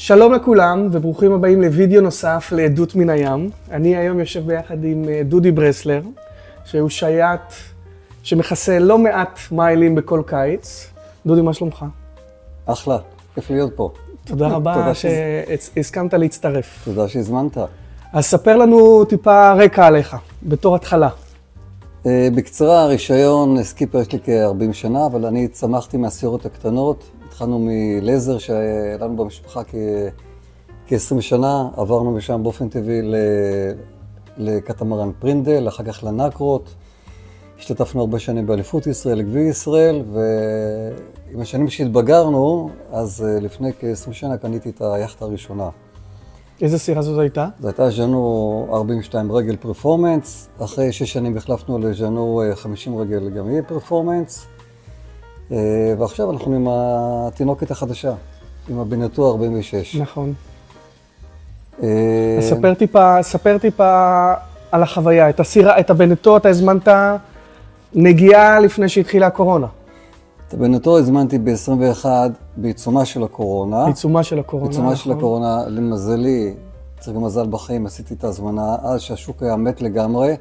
שלום לכולם וברוכים הבאים לוידאו נוסף לעדות מן הים. אני היום יושב ביחד עם דודי ברסלר, שהוא שייט שמכסה לא מעט מיילים בכל קיץ. דודי, מה שלומך? אחלה, כיף להיות פה. תודה רבה שהסכמת להצטרף. תודה שהזמנת. אז ספר לנו טיפה רקע עליך, בתור התחלה. בקצרה, הרישיון סקיפר יש לי כ-40 שנה, אבל אני צמחתי מהסירות הקטנות. התחלנו מלייזר שהיה לנו במשפחה כ-20 שנה, עברנו משם באופן טבעי לקטמרן פרינדל, אחר כך לנקרות. השתתפנו הרבה שנים באליפות ישראל, לגביע ישראל, ועם השנים שהתבגרנו, אז לפני כ-20 שנה קניתי את היאכטה הראשונה. איזה סירה זאת הייתה? זו הייתה ז'אנו 42 רגל פרפורמנס, אחרי 6 שנים החלפנו לז'אנו 50 רגל גם יהיה פרפורמנס, ועכשיו אנחנו עם התינוקת החדשה, עם הבנטו 46. נכון. אז ספר טיפה על החוויה, את הבנטו אתה הזמנת נגיעה לפני שהתחילה הקורונה. את הבנטו הזמנתי ב-21 בעיצומה של הקורונה. בעיצומה של הקורונה, בעיצומה נכון. של הקורונה, למזלי, צריך גם מזל בחיים, עשיתי את ההזמנה אז שהשוק היה מת לגמרי,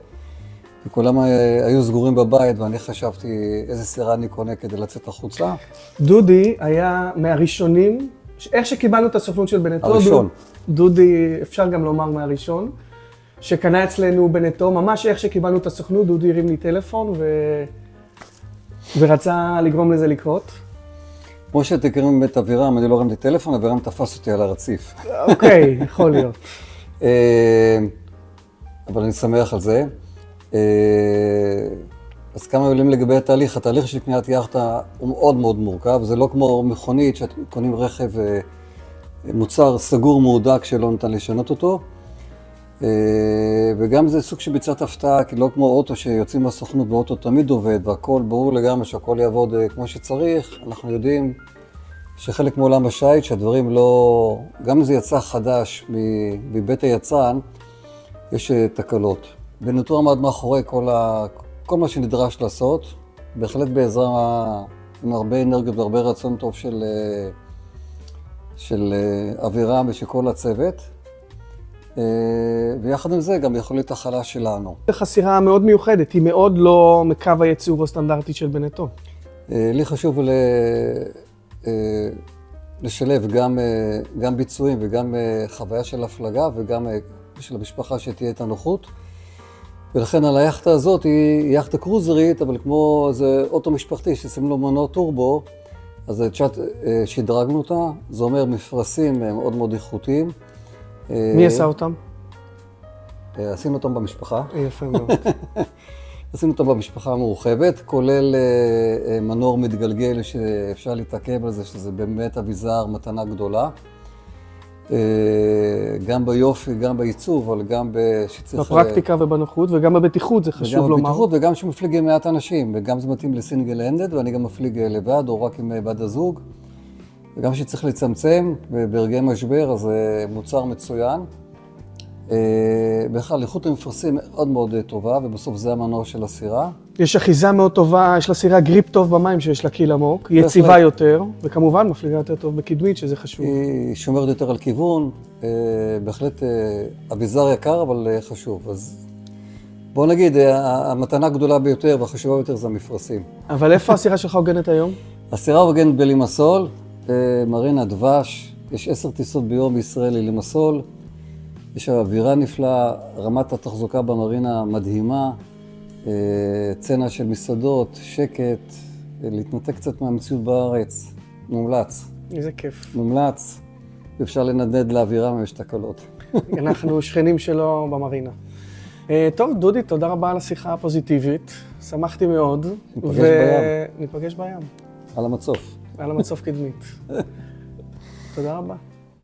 וכולם היו סגורים בבית ואני חשבתי איזה סירה אני קונה כדי לצאת החוצה. דודי היה מהראשונים, איך שקיבלנו את הסוכנות של בנטו, הראשון. דודי, אפשר גם לומר מהראשון, שקנה אצלנו בנטו, ממש איך שקיבלנו את הסוכנות, דודי הרים לי טלפון ורצה לגרום לזה לקרות. כמו שאתם מכירים באמת אבירם, אני לא הרמתי טלפון, אבירם תפס אותי על הרציף. אוקיי, יכול להיות. אבל אני שמח על זה. אז כמה מילים לגבי התהליך. התהליך של קניית יאכטה הוא מאוד מאוד מורכב. זה לא כמו מכונית שאתם קונים רכב מוצר סגור מהודק שלא ניתן לשנות אותו. וגם זה סוג של ביצת הפתעה, כי לא כמו אוטו שיוצאים מהסוכנות ואוטו תמיד עובד והכל ברור לגמרי שהכל יעבוד כמו שצריך. אנחנו יודעים שחלק מעולם השייט שהדברים לא, גם אם זה יצא חדש מבית היצרן, יש תקלות. בנטו עמד מאחורי כל מה שנדרש לעשות, בהחלט בעזרה עם הרבה אנרגיות והרבה רצון טוב של אבירם ושל כל הצוות. ויחד עם זה גם יכולת החלה שלנו. זו סירה מאוד מיוחדת, היא מאוד לא מקו הייצור הסטנדרטי של בנטו. לי חשוב לשלב גם ביצועים וגם חוויה של הפלגה וגם של המשפחה שתהיה את הנוחות. ולכן על היאכטה הזאת היא יאכטה קרוזרית, אבל כמו איזה אוטו משפחתי ששים לו מנוע טורבו, אז שדרגנו אותה, זה אומר מפרסים מאוד מאוד איכותיים. מי עשה אותם? עשינו אותם במשפחה. יפה מאוד. עשינו אותם במשפחה המורחבת, כולל מנור מתגלגל שאפשר להתעכב על זה, שזה באמת אביזר, מתנה גדולה. גם ביופי, גם בעיצוב, אבל גם שצריך... בפרקטיקה ובנוחות, וגם בבטיחות, זה חשוב לומר. וגם בבטיחות, וגם שמפליגים מעט אנשים, וגם זה מתאים לסינגל הנדד, ואני גם מפליג לבד, או רק עם בת הזוג. וגם שצריך לצמצם, ברגעי משבר, אז זה מוצר מצוין. בכלל, איכות המפרסים מאוד מאוד טובה, ובסוף זה המנוע של הסירה. יש אחיזה מאוד טובה, יש לסירה גריפ טוב במים שיש לה קיל עמוק, היא יציבה יותר, וכמובן מפליגה יותר טוב בקדמית, שזה חשוב. היא שומרת יותר על כיוון, בהחלט אביזר יקר, אבל חשוב. אז בואו נגיד, המתנה הגדולה ביותר והחשובה ביותר זה המפרסים. אבל איפה הסירה שלך הוגנת היום? הסירה הוגנת בלימסול, מרינה דבש, יש 10 טיסות ביום בישראל ללימסול. יש אווירה נפלאה, רמת התחזוקה במרינה מדהימה, צנע של מסעדות, שקט, להתנתק קצת מהמציאות בארץ, מומלץ. איזה כיף. מומלץ, ואפשר לנדנד לאווירה אם יש תקלות. אנחנו שכנים שלו במרינה. טוב, דודי, תודה רבה על השיחה הפוזיטיבית, שמחתי מאוד. ניפגש בים. ניפגש בים. על המצוף. על המצוף קדמית. תודה רבה.